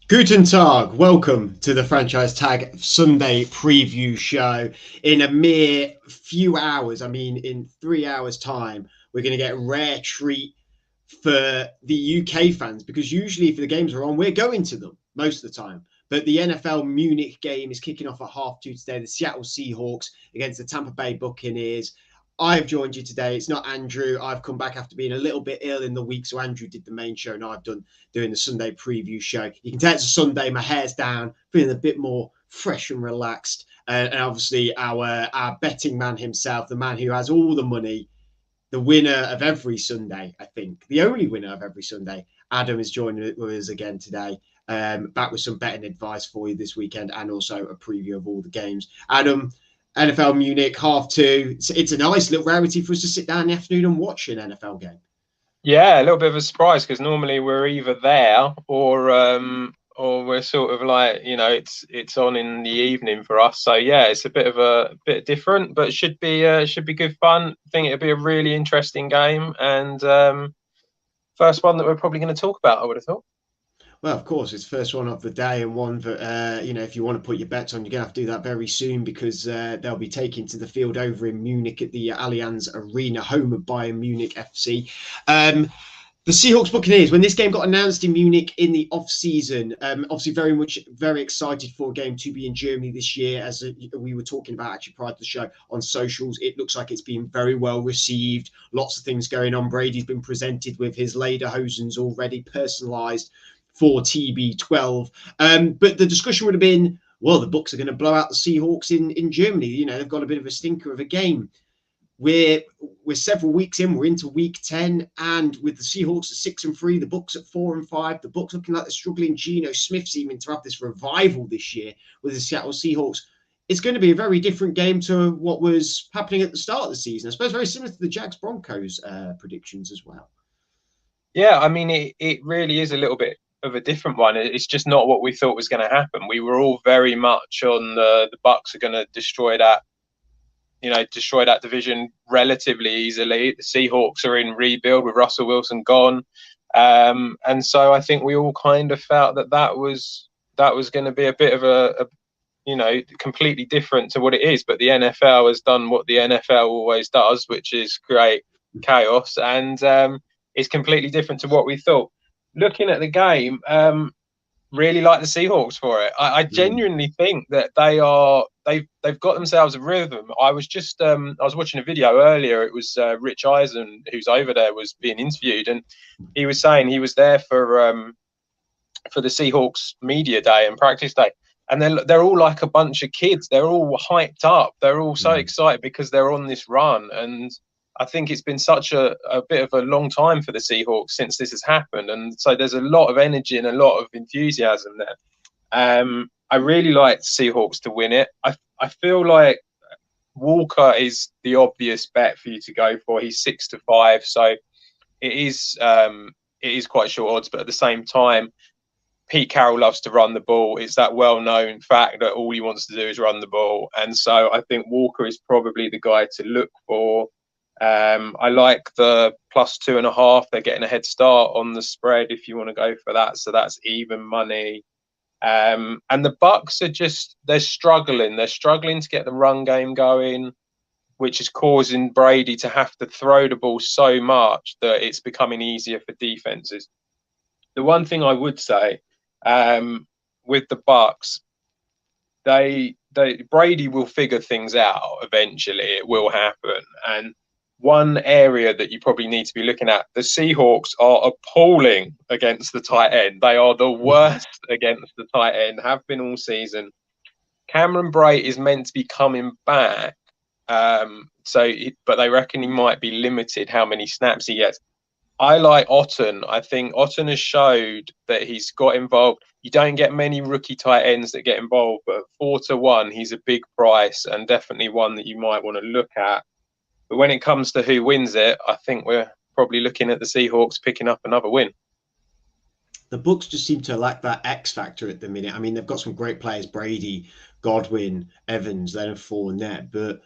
Guten Tag, welcome to the Franchise Tag Sunday preview show. In a mere few hours, in 3 hours' time, we're going to get a rare treat for the UK fans because usually if the games are on, we're going to them most of the time. But the NFL Munich game is kicking off at 2:30 today. The Seattle Seahawks against the Tampa Bay Buccaneers. I've joined you today. It's not Andrew. I've come back after being a little bit ill in the week. So Andrew did the main show and I've done doing the Sunday preview show. You can tell it's a Sunday. My hair's down, feeling a bit more fresh and relaxed. And obviously our betting man himself, the man who has all the money, the winner of every Sunday, I think, the only winner of every Sunday, Adam is joining us again today. Back with some betting advice for you this weekend and also a preview of all the games. Adam, NFL Munich, 2:30. It's a nice little rarity for us to sit down in the afternoon and watch an NFL game. Yeah, a little bit of a surprise because normally we're either there or we're sort of like, it's on in the evening for us. So yeah, it's a bit different, but it should be good fun. I think it'll be a really interesting game and first one that we're probably going to talk about, I would have thought. Well, of course, it's the first one of the day and one that, if you want to put your bets on, you're going to have to do that very soon because they'll be taken to the field over in Munich at the Allianz Arena, home of Bayern Munich FC. The Seahawks Buccaneers, when this game got announced in Munich in the off-season, obviously very excited for a game to be in Germany this year. As we were talking about actually prior to the show on socials, it looks like it's been very well received. Lots of things going on. Brady's been presented with his lederhosens already personalised for TB12. But the discussion would have been, well, the Bucs are going to blow out the Seahawks in Germany. They've got a bit of a stinker of a game. We're several weeks in. We're into week 10, and with the Seahawks at 6-3, the Bucs at 4-5, the Bucs looking like they're struggling. Geno Smith seeming to have this revival this year with the Seattle Seahawks. It's going to be a very different game to what was happening at the start of the season. I suppose very similar to the Jags Broncos predictions as well. Yeah, it really is a little bit of a different one. It's just not what we thought was going to happen. We were all very much on the Bucs are going to destroy that division relatively easily. The Seahawks are in rebuild with Russell Wilson gone, and so I think we all kind of felt that was going to be a bit of a completely different to what it is. But the NFL has done what the NFL always does, which is create chaos, and it's completely different to what we thought. Looking at the game, really like the Seahawks for it. I genuinely think that they've got themselves a rhythm. I was watching a video earlier. It was Rich Eisen, who's over there, was being interviewed, and he was saying he was there for the Seahawks media day and practice day, and they're all like a bunch of kids. They're all hyped up. They're all so excited because they're on this run, and I think it's been such a bit of a long time for the Seahawks since this has happened. And so there's a lot of energy and a lot of enthusiasm there. I really like the Seahawks to win it. I feel like Walker is the obvious bet for you to go for. He's 6-5. So it is quite short odds. But at the same time, Pete Carroll loves to run the ball. It's that well-known fact that all he wants to do is run the ball. And so I think Walker is probably the guy to look for. I like the +2.5. They're getting a head start on the spread if you want to go for that. So that's even money. And the Bucs they're struggling. They're struggling to get the run game going, which is causing Brady to have to throw the ball so much that it's becoming easier for defenses. The one thing I would say with the Bucs, Brady will figure things out eventually. It will happen. And one area that you probably need to be looking at, the Seahawks are appalling against the tight end. They are the worst against the tight end, have been all season. Cameron Brate is meant to be coming back, but they reckon he might be limited how many snaps he gets. I like Otton. I think Otton has showed that he's got involved. You don't get many rookie tight ends that get involved, but 4-1, he's a big price and definitely one that you might want to look at. But when it comes to who wins it, I think we're probably looking at the Seahawks picking up another win. The Bucs just seem to lack that X factor at the minute. They've got some great players: Brady, Godwin, Evans, Leonard Fournette, but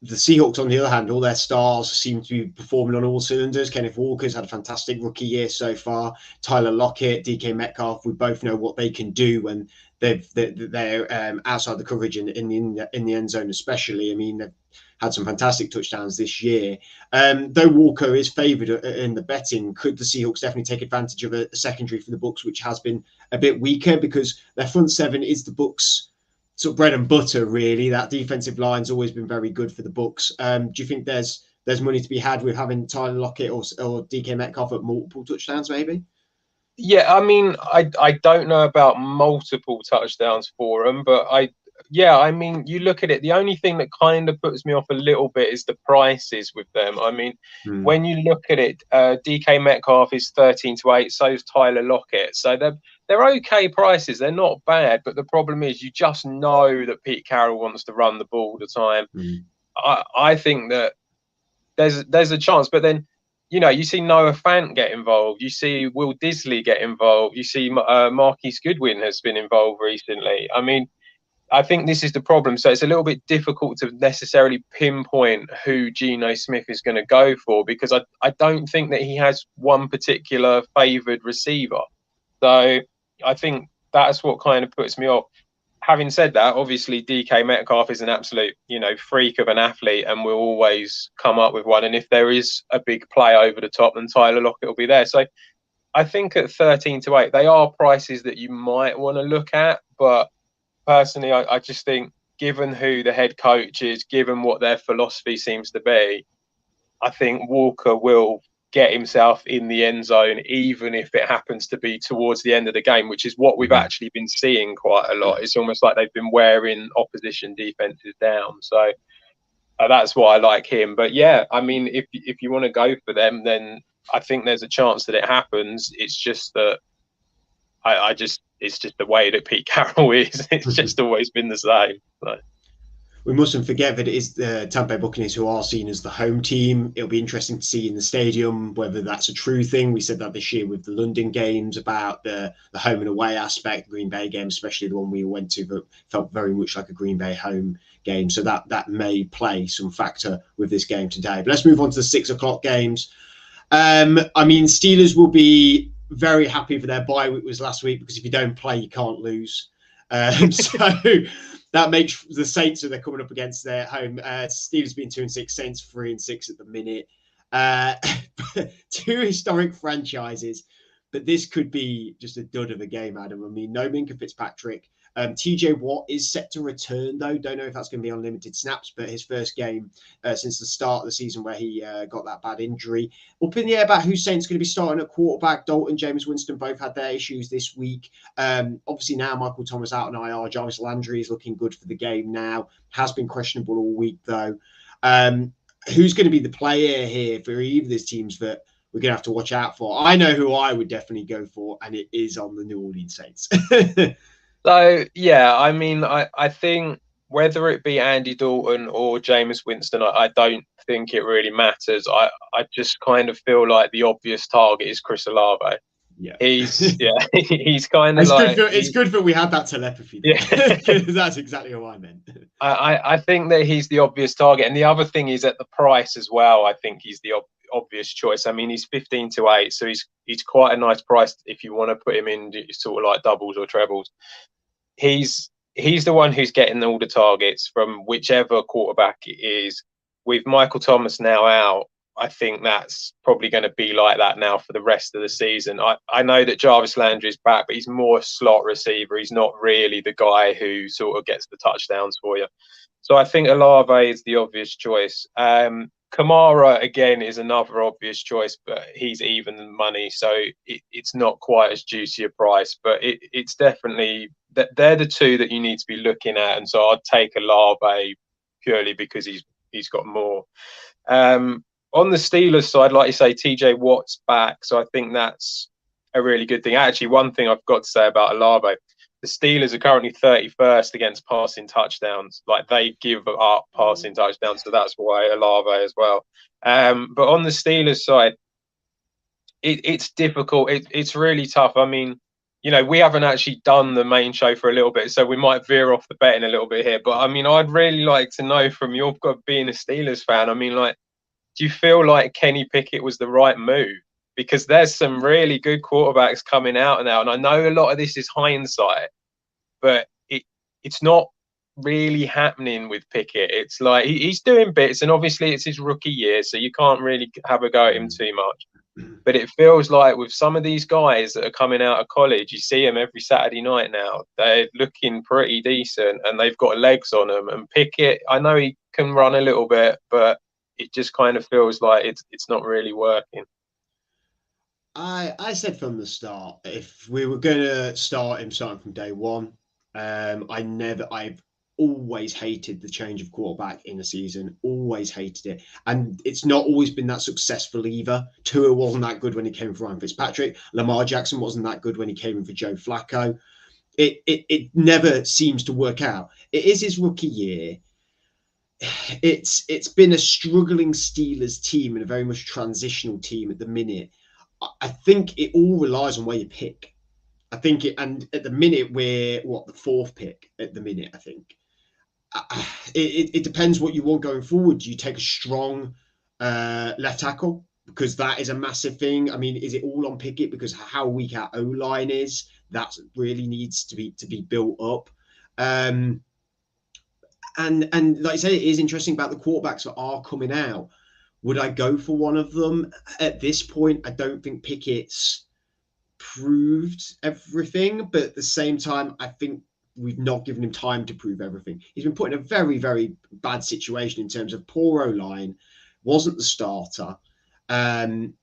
the Seahawks, on the other hand, all their stars seem to be performing on all cylinders. Kenneth Walker's had a fantastic rookie year so far. Tyler Lockett, DK Metcalf, we both know what they can do when they're outside the coverage in the end zone, especially. I mean, they've had some fantastic touchdowns this year. Though Walker is favoured in the betting, could the Seahawks definitely take advantage of a secondary for the Bucs, which has been a bit weaker because their front seven is the Bucs' sort of bread and butter, really. That defensive line's always been very good for the Bucs. Do you think there's money to be had with having Tyler Lockett or DK Metcalf at multiple touchdowns, maybe? Yeah, I mean, I don't know about multiple touchdowns for him, but I mean, you look at it, the only thing that kind of puts me off a little bit is the prices with them. I mean, when you look at it, DK Metcalf is 13-8, so is Tyler Lockett. So they're okay prices. They're not bad, but the problem is you just know that Pete Carroll wants to run the ball all the time. I think that there's a chance, but then, you know, you see Noah Fant get involved. You see Will Disley get involved. You see Marquise Goodwin has been involved recently. I mean, I think this is the problem. So it's a little bit difficult to necessarily pinpoint who Geno Smith is going to go for, because I don't think that he has one particular favoured receiver. So I think that's what kind of puts me off. Having said that, obviously DK Metcalf is an absolute, you know, freak of an athlete and will always come up with one. And if there is a big play over the top, then Tyler Lockett will be there. So I think at 13-8, they are prices that you might want to look at. But personally, I just think, given who the head coach is, given what their philosophy seems to be, I think Walker will get himself in the end zone, even if it happens to be towards the end of the game, which is what we've actually been seeing quite a lot. It's almost like they've been wearing opposition defenses down. So that's why I like him. But yeah, I mean, if you want to go for them, then I think there's a chance that it happens. It's just that it's just the way that Pete Carroll is. It's just always been the same. So. We mustn't forget that it is the Tampa Bay Buccaneers who are seen as the home team. It'll be interesting to see in the stadium whether that's a true thing. We said that this year with the London games about the home and away aspect. Green Bay game, especially the one we went to, that felt very much like a Green Bay home game. So that may play some factor with this game today. But let's move on to the 6 o'clock games. I mean, Steelers will be very happy for their bye week was last week, because if you don't play, you can't lose. So that makes the Saints, who they're coming up against, their home. Steelers being 2-6, Saints 3-6 at the minute. 2 historic franchises, but this could be just a dud of a game, Adam. I mean, no Minka Fitzpatrick. TJ Watt is set to return, though. Don't know if that's going to be on limited snaps, but his first game since the start of the season where he got that bad injury. Up in the air about who Saints going to be starting at quarterback. Dalton, James Winston both had their issues this week. Obviously now Michael Thomas out on IR. Jarvis Landry is looking good for the game now. Has been questionable all week, though. Who's going to be the player here for either of these teams that we're going to have to watch out for? I know who I would definitely go for, and it is on the New Orleans Saints. So, yeah, I mean, I think whether it be Andy Dalton or Jameis Winston, I don't think it really matters. I just kind of feel like the obvious target is Chris Olave. Yeah, he's kind of it's good that we had that telepathy. Yeah, that's exactly what I meant. I think that he's the obvious target, and the other thing is at the price as well. I think he's the obvious choice. I mean, he's 15-8, so he's quite a nice price if you want to put him in sort of like doubles or trebles. He's the one who's getting all the targets from whichever quarterback it is. With Michael Thomas now out, I think that's probably going to be like that now for the rest of the season. I know that Jarvis Landry is back, but he's more a slot receiver. He's not really the guy who sort of gets the touchdowns for you. So I think Olave is the obvious choice. Kamara, again, is another obvious choice, but he's even money, so it's not quite as juicy a price. But it's definitely that they're the two that you need to be looking at, and so I'd take Olave purely because he's got more. On the Steelers side, like you say, TJ Watt's back, so I think that's a really good thing. Actually, one thing I've got to say about Olave, the Steelers are currently 31st against passing touchdowns. Like, they give up passing touchdowns, so that's why Olave as well. But on the Steelers side, it's difficult. It's really tough. I mean, you know, we haven't actually done the main show for a little bit, so we might veer off the betting a little bit here. But I mean, I'd really like to know from your being a Steelers fan. I mean, like, do you feel like Kenny Pickett was the right move? Because there's some really good quarterbacks coming out now, and I know a lot of this is hindsight, but it's not really happening with Pickett. It's like he's doing bits, and obviously it's his rookie year, so you can't really have a go at him too much. But it feels like with some of these guys that are coming out of college, you see them every Saturday night now. They're looking pretty decent, and they've got legs on them. And Pickett, I know he can run a little bit, but it just kind of feels like it's not really working. I said from the start, if we were going to start him starting from day one, I've always hated the change of quarterback in a season, always hated it. And it's not always been that successful either. Tua wasn't that good when he came for Ryan Fitzpatrick. Lamar Jackson wasn't that good when he came in for Joe Flacco. It never seems to work out. It is his rookie year. It's been a struggling Steelers team and a very much transitional team at the minute. I think it all relies on where you pick. I think and at the minute we're the fourth pick at the minute. I think it depends what you want going forward. Do you take a strong left tackle, because that is a massive thing? I mean, is it all on Pickett because how weak our O-line is? That really needs to be built up. And like I say, it is interesting about the quarterbacks that are coming out. Would I go for one of them at this point? I don't think Pickett's proved everything, but at the same time, I think we've not given him time to prove everything. He's been put in a very, very bad situation in terms of poor O-line, wasn't the starter, an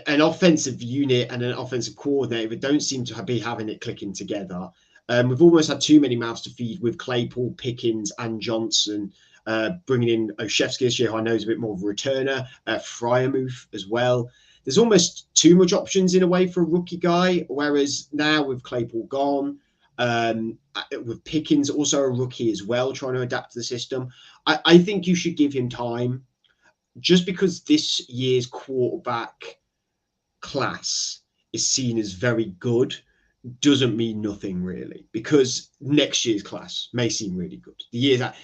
offensive unit and an offensive coordinator don't seem to be having it clicking together. We've almost had too many mouths to feed with Claypool, Pickens, and Johnson. Bringing in Oshevsky this year, who I know is a bit more of a returner, Fryermuth as well. There's almost too much options in a way for a rookie guy, whereas now with Claypool gone, with Pickens also a rookie as well, trying to adapt to the system, I think you should give him time. Just because this year's quarterback class is seen as very good doesn't mean nothing really, because next year's class may seem really good. The year that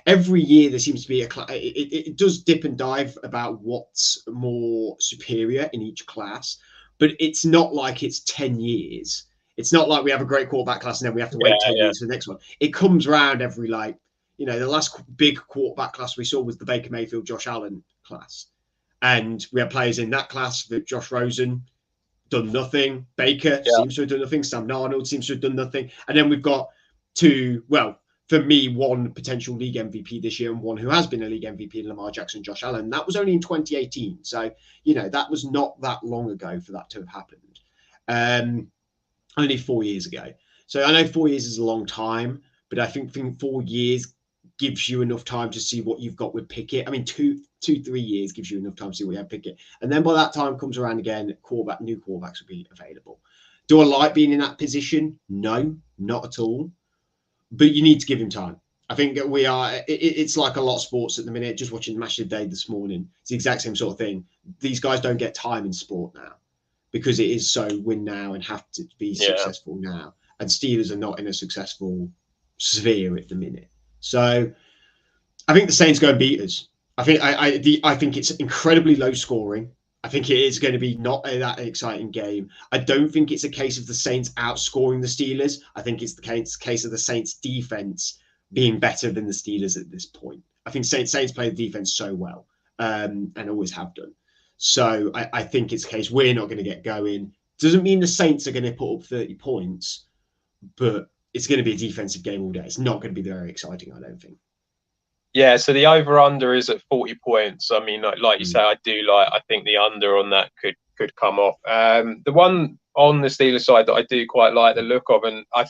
every year there seems to be it does dip and dive about what's more superior in each class, but it's not like it's 10 years. It's not like we have a great quarterback class and then we have to wait 10 years for the next one. It comes around every, like, you know, the last big quarterback class we saw was the Baker Mayfield, Josh Allen class. And we had players in that class, that Josh Rosen, done nothing. Baker seems to have done nothing. Sam Darnold seems to have done nothing. And then we've got two, well, for me, one potential league MVP this year and one who has been a league MVP in Lamar Jackson, Josh Allen. That was only in 2018. So, you know, that was not that long ago for that to have happened. Only 4 years ago. So I know 4 years is a long time, but I think 4 years gives you enough time to see what you've got with Pickett. I mean, 3 years gives you enough time to see what you have Pickett. And then by that time comes around again, new quarterbacks will be available. Do I like being in that position? No, not at all. But you need to give him time. I think that it's like a lot of sports at the minute. Just watching the match of the day this morning, it's the exact same sort of thing. These guys don't get time in sport now because it is so win now and have to be successful now. And Steelers are not in a successful sphere at the minute. So I think the Saints go and beat us. I think it's incredibly low scoring. I think it is going to be not that exciting game. I don't think it's a case of the Saints outscoring the Steelers. I think it's the case of the Saints defense being better than the Steelers at this point. I think Saints play the defense so well and always have done. So I think it's a case we're not going to get going. Doesn't mean the Saints are going to put up 30 points, but it's going to be a defensive game all day. It's not going to be very exciting, I don't think. Yeah, so the over-under is at 40 points. I mean, like you say, I think the under on that could come off. The one on the Steelers side that I do quite like the look of, and I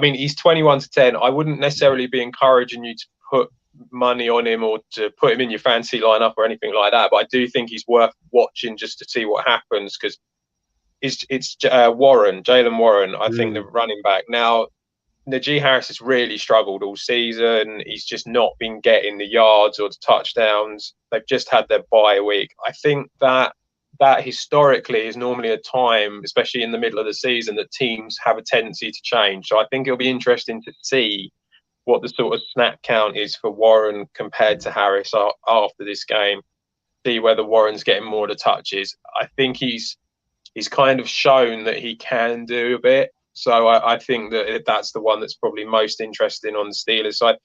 mean, he's 21-10. I wouldn't necessarily be encouraging you to put money on him or to put him in your fantasy lineup or anything like that, but I do think he's worth watching just to see what happens, because it's Jalen Warren, I think, the running back. Now, Najee Harris has really struggled all season. He's just not been getting the yards or the touchdowns. They've just had their bye week. I think that that historically is normally a time, especially in the middle of the season, that teams have a tendency to change. So I think it'll be interesting to see what the sort of snap count is for Warren compared to Harris after this game. See whether Warren's getting more of the touches. I think he's kind of shown that he can do a bit. So I think that that's the one that's probably most interesting on the Steelers side.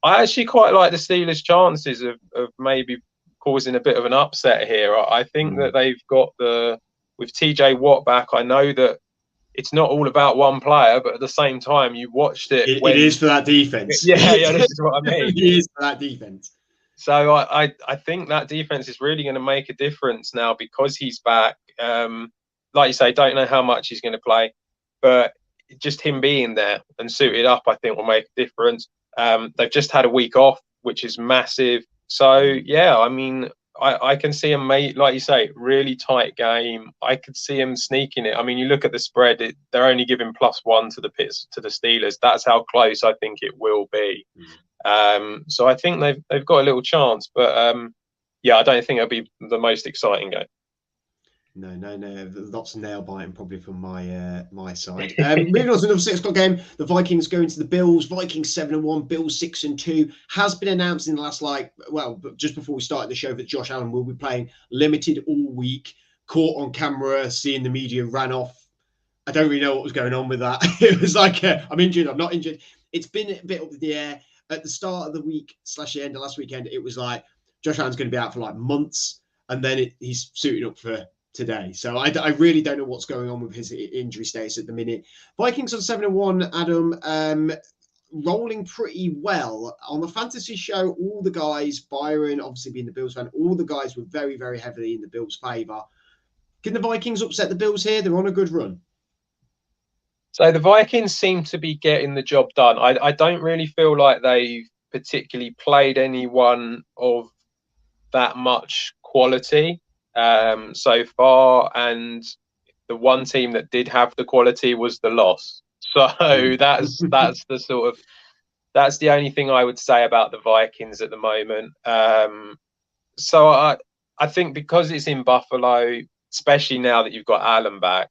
I actually quite like the Steelers' chances of maybe causing a bit of an upset here. I think that they've got with TJ Watt back, I know that it's not all about one player, but at the same time, you watched it. It is for that defense. Yeah, this is what I mean. It is for that defense. So I think that defense is really going to make a difference now because he's back. Like you say, don't know how much he's going to play, but just him being there and suited up, I think will make a difference. They've just had a week off, which is massive. So, yeah, I mean, I can see him, like you say, really tight game. I could see him sneaking it. I mean, you look at the spread, they're only giving +1 to the Steelers. That's how close I think it will be. So I think they've got a little chance. But, yeah, I don't think it'll be the most exciting game. No. Lots of nail biting probably from my side. Moving on to another 6 o'clock game. The Vikings going to the Bills. Vikings 7-1, Bills 6-2. Has been announced in the last just before we started the show that Josh Allen will be playing limited all week. Caught on camera, seeing the media ran off. I don't really know what was going on with that. It was like I'm injured, I'm not injured. It's been a bit up in the air. At the start of the week / the end of last weekend, it was like Josh Allen's going to be out for like months, and then he's suited up for today. So I really don't know what's going on with his injury status at the minute. Vikings on 7-1, Adam, rolling pretty well. On the fantasy show, all the guys, Byron obviously being the Bills fan, all the guys were very, very heavily in the Bills' favour. Can the Vikings upset the Bills here? They're on a good run. So the Vikings seem to be getting the job done. I don't really feel like they've particularly played anyone of that much quality so far, and the one team that did have the quality was the loss. So that's the only thing I would say about the Vikings at the moment. So I think because it's in Buffalo, especially now that you've got Allen back,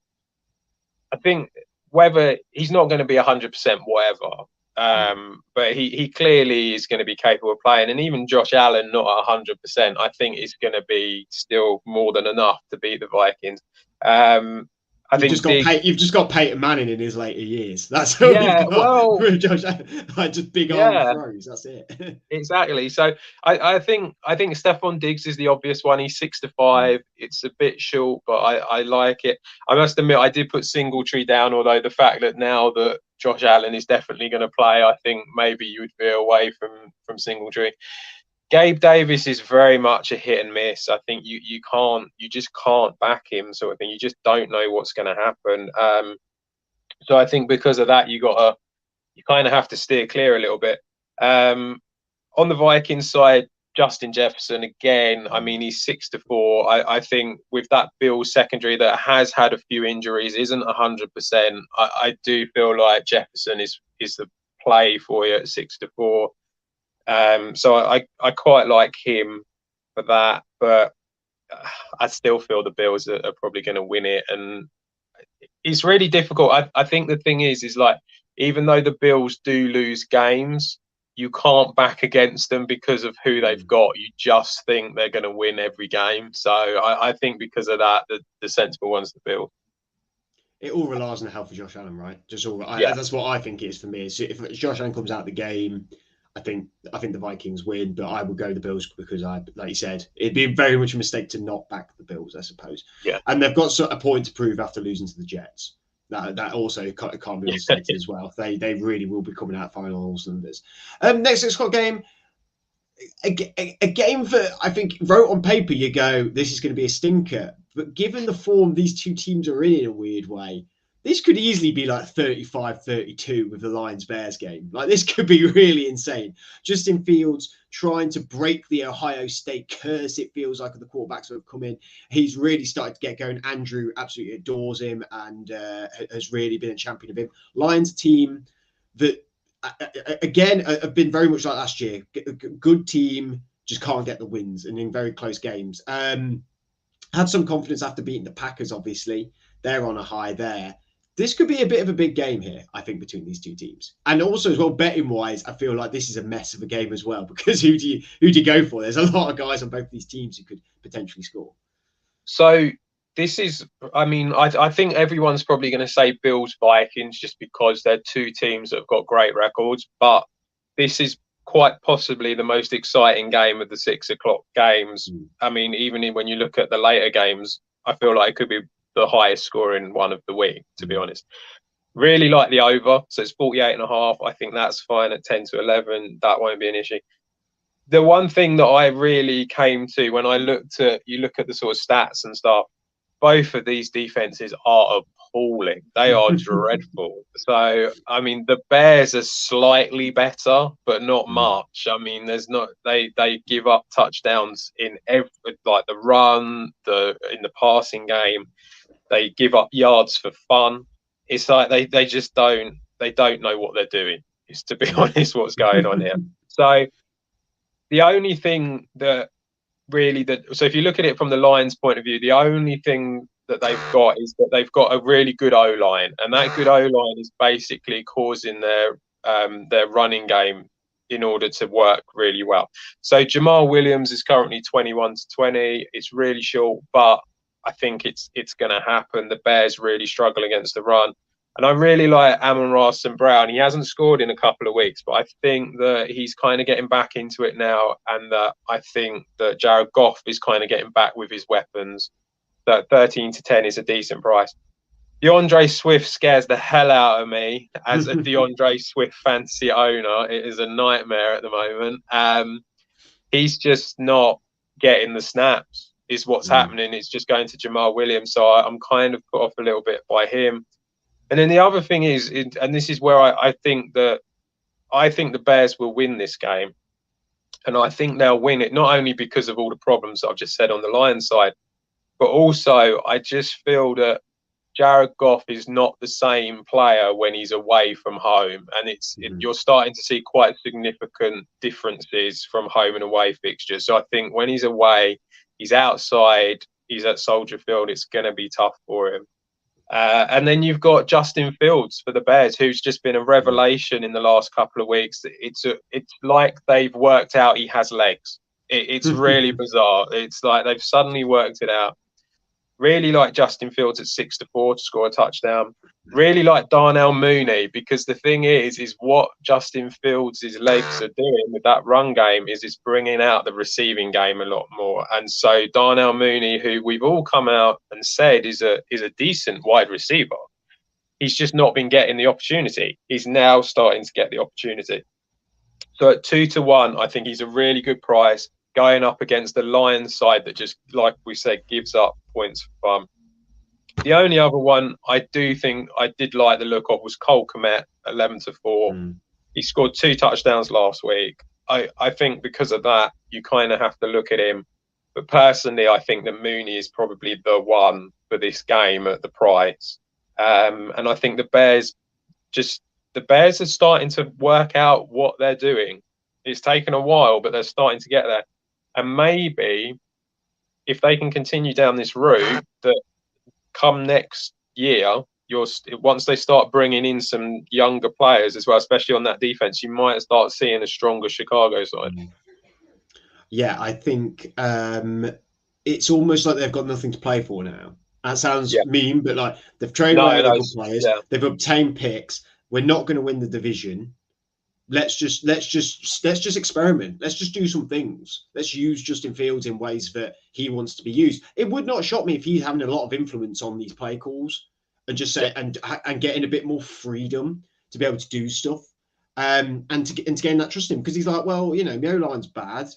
I think whether he's not going to be 100% whatever, but he clearly is going to be capable of playing. And even Josh Allen, not 100%, I think is going to be still more than enough to beat the Vikings. You've just got Peyton Manning in his later years. That's all you've got. Well, Josh, like just big arm throws. That's it. Exactly. So I think Stephon Diggs is the obvious one. He's 6'5". It's a bit short, but I like it. I must admit, I did put Singletary down. Although the fact that now that Josh Allen is definitely going to play, I think maybe you would veer away from Singletary. Gabe Davis is very much a hit and miss. I think you just can't back him, sort of thing. You just don't know what's going to happen. So I think because of that, you kind of have to steer clear a little bit. On the Vikings side, Justin Jefferson again. I mean, he's 6'4". I think with that Bills secondary that has had a few injuries, isn't 100%. I do feel like Jefferson is the play for you at 6'4". So I quite like him for that, but I still feel the Bills are probably going to win it, and it's really difficult. I think the thing is like, even though the Bills do lose games, you can't back against them because of who they've got. You just think they're going to win every game. So I think because of that, the sensible one's the Bills. It all relies on the health of Josh Allen, right? That's what I think it is for me. So if Josh Allen comes out of the game, I think the Vikings win, but I would go the Bills because like you said, it'd be very much a mistake to not back the Bills, I suppose. Yeah. And they've got a point to prove after losing to the Jets. That also can't be understated as well. They really will be coming out firing on all cylinders. Next 6 o'clock game, a game that I think wrote on paper, you go, this is going to be a stinker. But given the form these two teams are in a weird way, this could easily be like 35-32 with the Lions-Bears game. Like, this could be really insane. Justin Fields trying to break the Ohio State curse, it feels like, of the quarterbacks that have come in. He's really started to get going. Andrew absolutely adores him and has really been a champion of him. Lions team that, again, have been very much like last year. Good team, just can't get the wins and in very close games. Had some confidence after beating the Packers, obviously. They're on a high there. This could be a bit of a big game here, I think, between these two teams. And also as well, betting wise, I feel like this is a mess of a game as well, because who do you go for? There's a lot of guys on both these teams who could potentially score. So this is, I mean, I think everyone's probably going to say Bills Vikings just because they're two teams that have got great records. But this is quite possibly the most exciting game of the 6 o'clock games. I mean, even when you look at the later games, I feel like it could be the highest scoring one of the week, to be honest. Really like the over. So it's 48.5. I think that's fine at 10 to 11. That won't be an issue. The one thing that I really came to when I you look at the sort of stats and stuff, both of these defenses are appalling. They are dreadful. So, I mean, the Bears are slightly better, but not much. I mean, they give up touchdowns in like the run, in the passing game. They give up yards for fun. It's like they just don't know what they're doing. Is, to be honest, what's going on here. So the only thing so if you look at it from the Lions' point of view, the only thing that they've got is that they've got a really good O-line, and that good O-line is basically causing their running game in order to work really well. So Jamal Williams is currently 21 to 20. It's really short, but I think it's going to happen. The Bears really struggle against the run. And I really like Amon-Ra St. Brown. He hasn't scored in a couple of weeks, but I think that he's kind of getting back into it now. And I think that Jared Goff is kind of getting back with his weapons. That 13 to 10 is a decent price. DeAndre Swift scares the hell out of me as a DeAndre Swift fantasy owner. It is a nightmare at the moment. He's just not getting the snaps is what's happening. It's just going to Jamal Williams. So I'm kind of put off a little bit by him. And then the other thing is, and this is where I think the Bears will win this game. And I think they'll win it not only because of all the problems that I've just said on the Lions side, but also I just feel that Jared Goff is not the same player when he's away from home. And you're starting to see quite significant differences from home and away fixtures. So I think when he's away, he's outside, he's at Soldier Field, it's going to be tough for him. And then you've got Justin Fields for the Bears, who's just been a revelation in the last couple of weeks. It's like they've worked out he has legs. It's really bizarre. It's like they've suddenly worked it out. Really like Justin Fields at 6-4 to score a touchdown. Really like Darnell Mooney, because the thing is what Justin Fields' legs are doing with that run game is it's bringing out the receiving game a lot more. And so Darnell Mooney, who we've all come out and said is a decent wide receiver, he's just not been getting the opportunity. He's now starting to get the opportunity. So at 2 to 1, I think he's a really good price going up against the Lions side that just, like we said, gives up points for fun. The only other one I do think I did like the look of was Cole Kmet, 11 to 4. He scored 2 touchdowns last week. I think because of that, you kind of have to look at him. But personally, I think that Mooney is probably the one for this game at the price. And I think the Bears are starting to work out what they're doing. It's taken a while, but they're starting to get there. And maybe if they can continue down this route, that come next year, once they start bringing in some younger players as well, especially on that defense, you might start seeing a stronger Chicago side. Yeah, I think it's almost like they've got nothing to play for now. That sounds mean, but like they've traded away the good players, they've obtained picks. We're not going to win the division. Let's just experiment. Let's just do some things. Let's use Justin Fields in ways that he wants to be used. It would not shock me if he's having a lot of influence on these play calls and just say and getting a bit more freedom to be able to do stuff and to gain that trust in him, because he's like, well, my O-line's bad.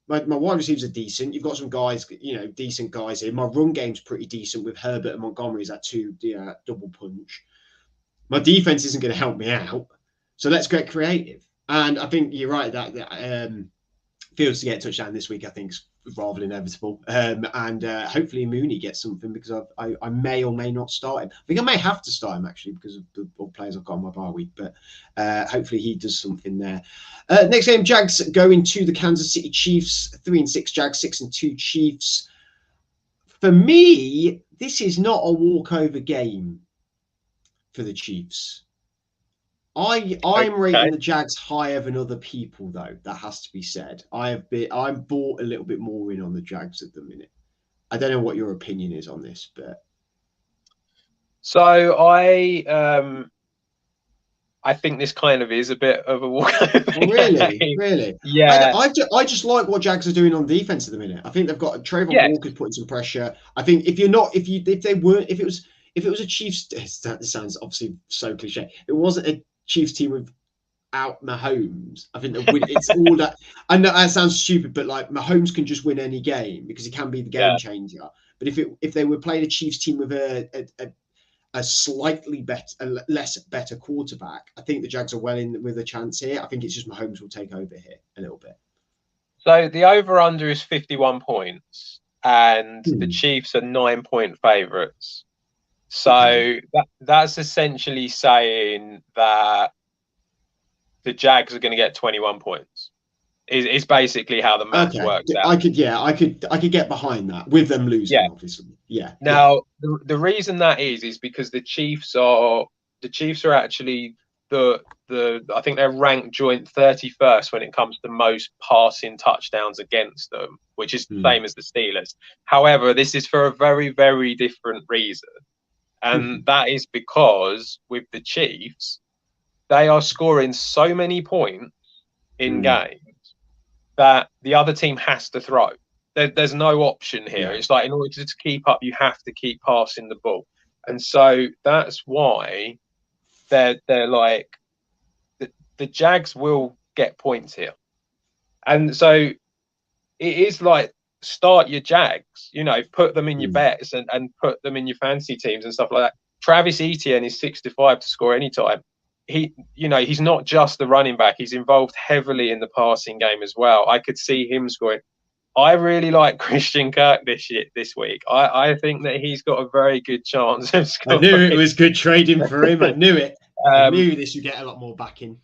My wide receivers are decent. You've got some guys, decent guys here. My run game's pretty decent with Herbert and Montgomery as that double punch. My defense isn't going to help me out. So let's get creative. And I think you're right that Fields to get a touchdown this week, I think, is rather inevitable. And hopefully Mooney gets something, because I may or may not start him. I think I may have to start him, actually, because of the players I've got on my bye week. But hopefully he does something there. Next game, Jags going to the Kansas City Chiefs. 3-6 Jags, 6-2 Chiefs. For me, this is not a walkover game for the Chiefs. I'm rating the Jags higher than other people, though. That has to be said. I'm bought a little bit more in on the Jags at the minute. I don't know what your opinion is on this, but so I think this kind of is a bit of a walkover. Really. Yeah. I just like what Jags are doing on defense at the minute. I think they've got Trayvon Walker's putting some pressure. I think if it was a Chiefs, that sounds obviously so cliche. It wasn't a Chiefs team without Mahomes. I think it's all that. I know that sounds stupid, but like Mahomes can just win any game because he can be the game changer. But if they were playing a Chiefs team with a slightly better quarterback, I think the Jags are well in with a chance here. I think it's just Mahomes will take over here a little bit. So the over-under is 51 points, and the Chiefs are 9-point favourites. So that's essentially saying that the Jags are going to get 21 points. Is basically how the math works out. I could get behind that with them losing, obviously. Yeah. Now the reason that is because the Chiefs are actually I think they're ranked joint 31st when it comes to most passing touchdowns against them, which is the same as the Steelers. However, this is for a very, very different reason. And that is because with the Chiefs, they are scoring so many points in games that the other team has to throw. There's no option here. It's like in order to keep up, you have to keep passing the ball. And so that's why they're like, the Jags will get points here. And so it is like, start your Jags, put them in your bets and put them in your fantasy teams and stuff like that. Travis Etienne is 6-5 to score anytime. He's not just the running back. He's involved heavily in the passing game as well. I could see him scoring. I really like Christian Kirk this week. I think that he's got a very good chance of scoring. I knew it was good trading for him. I knew it. I knew this would get a lot more backing.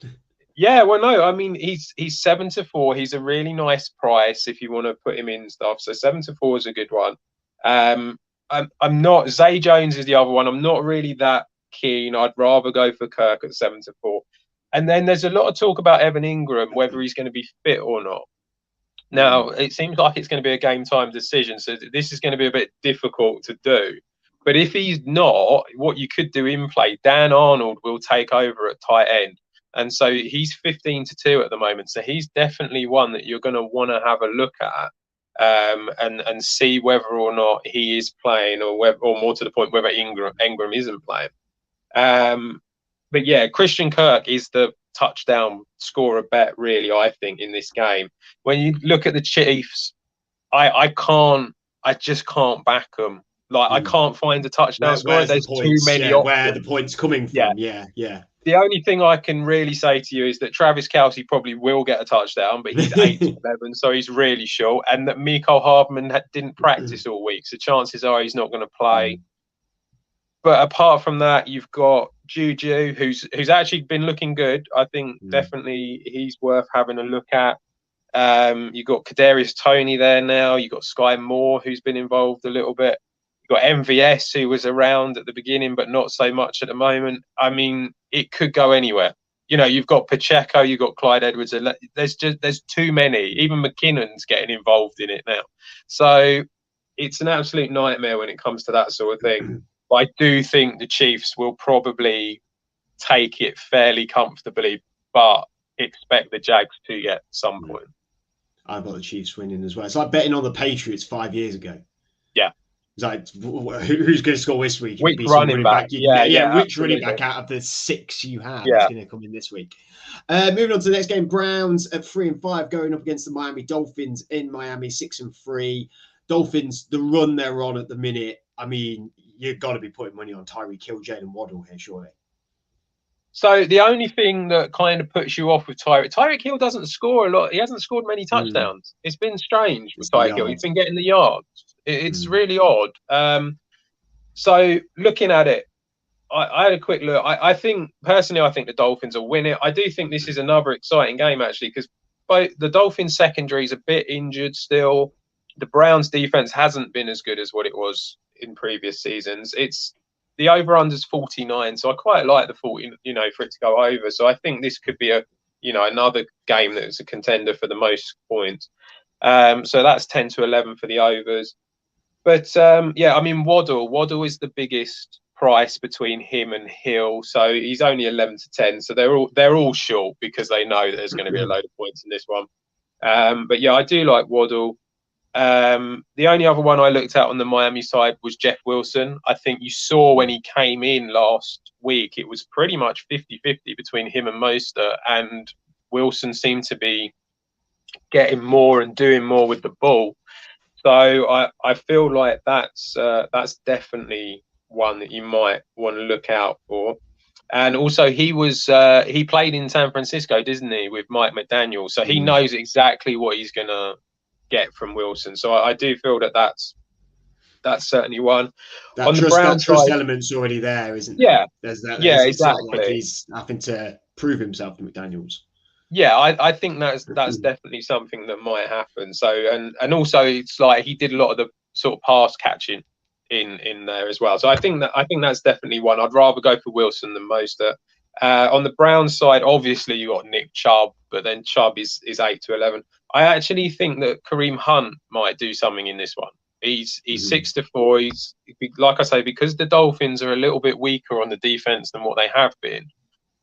Yeah, well, no, I mean, he's 7-4. He's a really nice price if you want to put him in stuff. So 7-4 is a good one. I'm not. Zay Jones is the other one. I'm not really that keen. I'd rather go for Kirk at 7-4. And then there's a lot of talk about Evan Ingram, whether he's going to be fit or not. Now, it seems like it's going to be a game time decision. So this is going to be a bit difficult to do. But if he's not, what you could do in play, Dan Arnold will take over at tight end. And so he's 15-2 at the moment. So he's definitely one that you're going to want to have a look at and see whether or not he is playing or more to the point, whether Ingram isn't playing. But yeah, Christian Kirk is the touchdown scorer bet, really, I think, in this game. When you look at the Chiefs, I just can't back them. Like, I can't find a touchdown scorer. There's too many options. Where the point's coming from. Yeah. The only thing I can really say to you is that Travis Kelce probably will get a touchdown, but he's 8-11, so he's really short. And that Mecole Hardman didn't practice all week, so chances are he's not going to play. But apart from that, you've got Juju, who's actually been looking good. I think definitely he's worth having a look at. You've got Kadarius Toney there now. You've got Sky Moore, who's been involved a little bit. You've got MVS, who was around at the beginning, but not so much at the moment. I mean, it could go anywhere. You've got Pacheco, you've got Clyde Edwards. There's too many. Even McKinnon's getting involved in it now. So it's an absolute nightmare when it comes to that sort of thing. But I do think the Chiefs will probably take it fairly comfortably, but expect the Jags to get some point. I've got the Chiefs winning as well. It's like betting on the Patriots 5 years ago. Yeah. It's like, who's going to score this week? Which running back? Which running back out of the 6 you have is going to come in this week? Moving on to the next game, Browns at 3-5 going up against the Miami Dolphins in Miami, 6-3. Dolphins, the run they're on at the minute, I mean, you've got to be putting money on Tyreek Hill, Jalen Waddle here, surely. So the only thing that kind of puts you off with Tyreek Hill doesn't score a lot. He hasn't scored many touchdowns. It's been strange with Tyreek Hill. He's been getting the yards. It's really odd. So looking at it, I had a quick look. I think the Dolphins will win it. I do think this is another exciting game, actually, because the Dolphins secondary is a bit injured still. the Browns defense hasn't been as good as what it was in previous seasons. It's the over-under's 49, so I quite like the 40, for it to go over. So I think this could be another game that's a contender for the most points. So that's 10 to 11 for the overs. But Waddle is the biggest price between him and Hill. So he's only 11 to 10. So they're all short because they know that there's going to be a load of points in this one. But yeah, I do like Waddle. The only other one I looked at on the Miami side was Jeff Wilson. I think you saw when he came in last week, it was pretty much 50-50 between him and Mostert, and Wilson seemed to be getting more and doing more with the ball. So I feel like that's definitely one that you might want to look out for. And also he played in San Francisco, didn't he, with Mike McDaniel? So he knows exactly what he's going to get from Wilson. So I do feel that that's certainly one. That trust element's already there, isn't there? Yeah. There's that. Yeah, it's exactly. Not like he's having to prove himself to McDaniels. Yeah, I think that's definitely something that might happen. So and also it's like he did a lot of the sort of pass catching in there as well. So I think that's definitely one. I'd rather go for Wilson than Mostert. On the Browns side, obviously you got Nick Chubb, but then Chubb is 8 to 11. I actually think that Kareem Hunt might do something in this one. He's 6 to 4. He's, like I say, because the Dolphins are a little bit weaker on the defense than what they have been.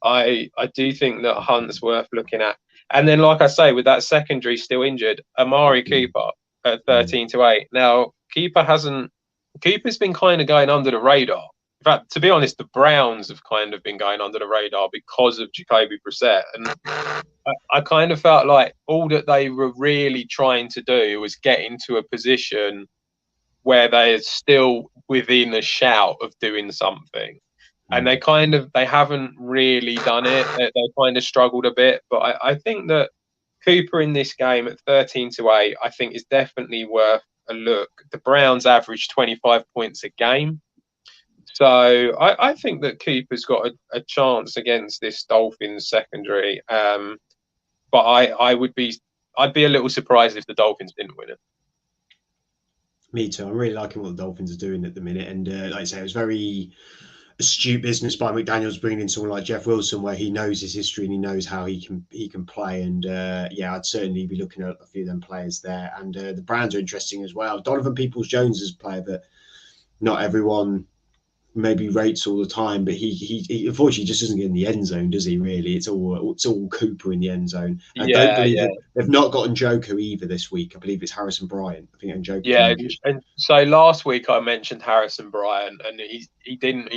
I do think that Hunt's worth looking at. And then, like I say, with that secondary still injured, Amari Cooper at 13 to 8. Now, Cooper's been kind of going under the radar. In fact, to be honest, the Browns have kind of been going under the radar because of Jacoby Brissett. And I kind of felt like all that they were really trying to do was get into a position where they're still within a shout of doing something. And they haven't really done it. They kind of struggled a bit. But I think that Cooper in this game at 13 to 8, I think is definitely worth a look. The Browns average 25 points a game. So I think that Cooper's got a chance against this Dolphins secondary. But I'd be a little surprised if the Dolphins didn't win it. Me too. I'm really liking what the Dolphins are doing at the minute. And like I say, it was very astute business by McDaniels bringing in someone like Jeff Wilson, where he knows his history and he knows how he can play. And I'd certainly be looking at a few of them players there. And the Browns are interesting as well. Donovan Peoples-Jones is a player that not everyone maybe rates all the time, but he unfortunately just doesn't get in the end zone, does he? Really, it's all Cooper in the end zone. I don't believe that they've not got Njoku either this week. I believe it's Harrison Bryant. I think Njoku. Yeah, and so last week I mentioned Harrison Bryant, and he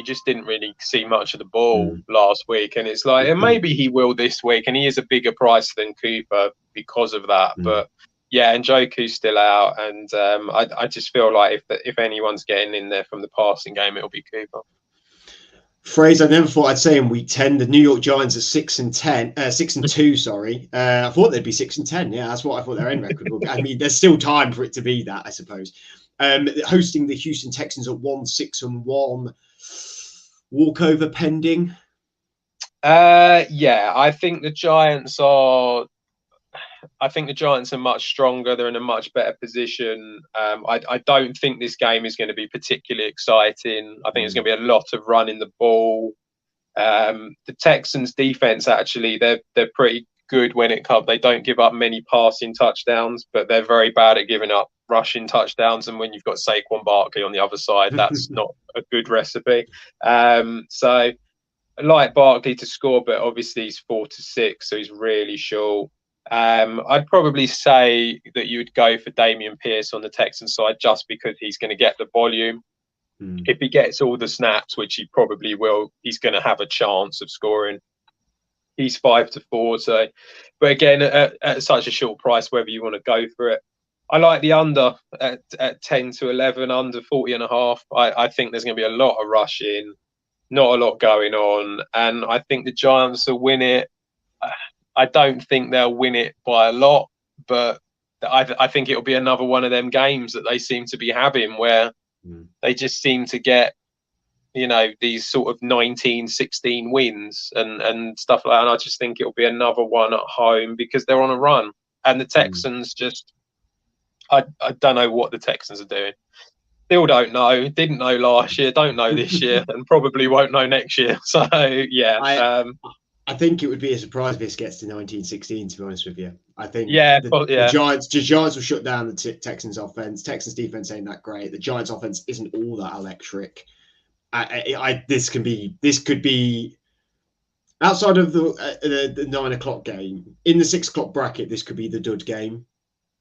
just didn't really see much of the ball last week, and it's like, and maybe he will this week, and he is a bigger price than Cooper because of that, but. Yeah, Njoku's still out, and I just feel like if anyone's getting in there from the passing game, it'll be Cooper. Phrase I never thought I'd say in week 10. The New York Giants are 6-2. Sorry, I thought they'd be 6-10. Yeah, that's what I thought their end record would be. I mean, there's still time for it to be that, I suppose. Hosting the Houston Texans at 1-6-1. Walkover pending. I think the Giants are. I think the Giants are much stronger. They're in a much better position. I don't think this game is going to be particularly exciting. I think there's going to be a lot of running the ball. The Texans' defense, actually, they're pretty good when it comes. They don't give up many passing touchdowns, but they're very bad at giving up rushing touchdowns. And when you've got Saquon Barkley on the other side, that's not a good recipe. So I like Barkley to score, but obviously he's 4-6, so he's really short. I'd probably say that you would go for Dameon Pierce on the Texans side just because he's going to get the volume. If he gets all the snaps, which he probably will, he's going to have a chance of scoring. He's 5-4. So, but again, at such a short price, whether you want to go for it, I like the under at 10-11, under 40.5. I think there's going to be a lot of rushing, not a lot going on, and I think the Giants will win it. I don't think they'll win it by a lot, but I think it'll be another one of them games that they seem to be having where they just seem to get, these sort of 19-16 wins and stuff like that. And I just think it'll be another one at home because they're on a run. And the Texans just, I don't know what the Texans are doing. Still don't know. Didn't know last year. Don't know this year, and probably won't know next year. So yeah, I think it would be a surprise if this gets to 1916. To be honest with you, I think the Giants will shut down the Texans offense. Texans defense ain't that great. The Giants offense isn't all that electric. This could be outside of the 9 o'clock game in the 6 o'clock bracket. This could be the dud game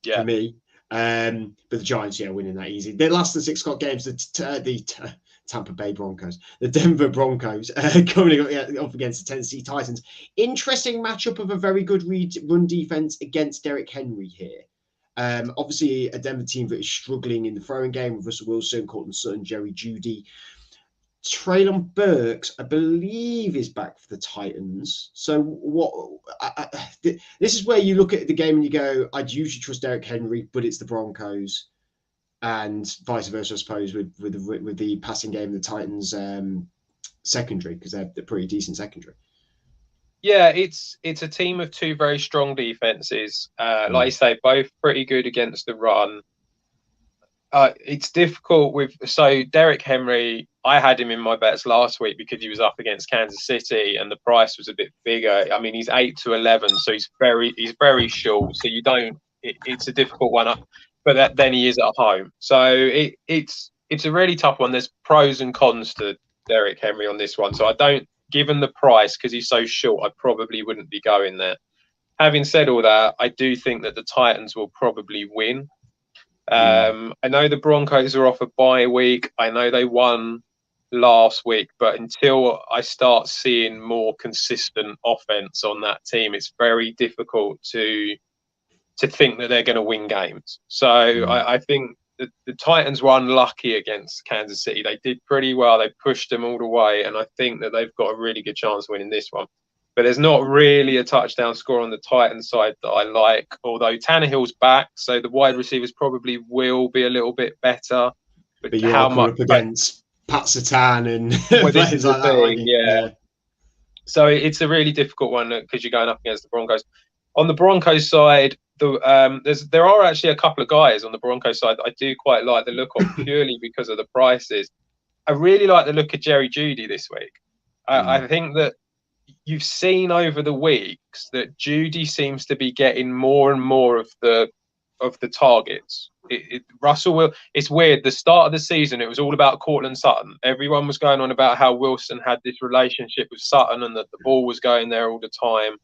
for me. But the Giants, winning that easy. They lost the 6 o'clock games. The Tampa Bay Broncos, the Denver Broncos, coming up against the Tennessee Titans. Interesting matchup of a very good run defense against Derrick Henry here. Obviously, a Denver team that is struggling in the throwing game with Russell Wilson, Cortland Sutton, Jerry Jeudy. Treylon Burks, I believe, is back for the Titans. So this is where you look at the game and you go, I'd usually trust Derrick Henry, but it's the Broncos, and vice versa, I suppose, with the passing game of the Titans secondary, because they're pretty decent secondary. Yeah, it's a team of two very strong defenses. Like you say, both pretty good against the run. It's difficult so Derrick Henry, I had him in my bets last week because he was up against Kansas City and the price was a bit bigger. I mean, he's 8-11, so he's very short. So it's a difficult one up, but then he is at home. So it's a really tough one. There's pros and cons to Derrick Henry on this one. So given the price, because he's so short, I probably wouldn't be going there. Having said all that, I do think that the Titans will probably win. I know the Broncos are off a bye week. I know they won last week, but until I start seeing more consistent offense on that team, it's very difficult to think that they're going to win games. So I think the Titans were unlucky against Kansas City. They did pretty well. They pushed them all the way, and I think that they've got a really good chance of winning this one. But there's not really a touchdown score on the Titans side that I like, although Tannehill's back, so the wide receivers probably will be a little bit better. But you are coming up against Pat Surtain and players like that, yeah. So it's a really difficult one because you're going up against the Broncos. On the Broncos side, there are actually a couple of guys on the Broncos side that I do quite like the look of purely because of the prices. I really like the look of Jerry Jeudy this week. I think that you've seen over the weeks that Jeudy seems to be getting more and more of the targets. It's weird. The start of the season, it was all about Cortland Sutton. Everyone was going on about how Wilson had this relationship with Sutton and that the ball was going there all the time.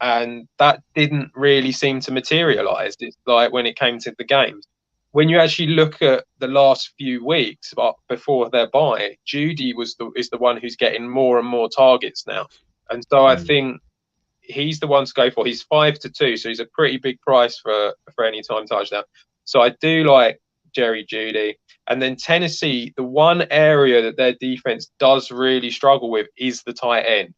And that didn't really seem to materialize. It's like when it came to the games. When you actually look at the last few weeks before their bye, Jeudy is the one who's getting more and more targets now. And so I think he's the one to go for. He's 5-2, so he's a pretty big price for any time touchdown. So I do like Jerry Jeudy. And then Tennessee, the one area that their defense does really struggle with is the tight end.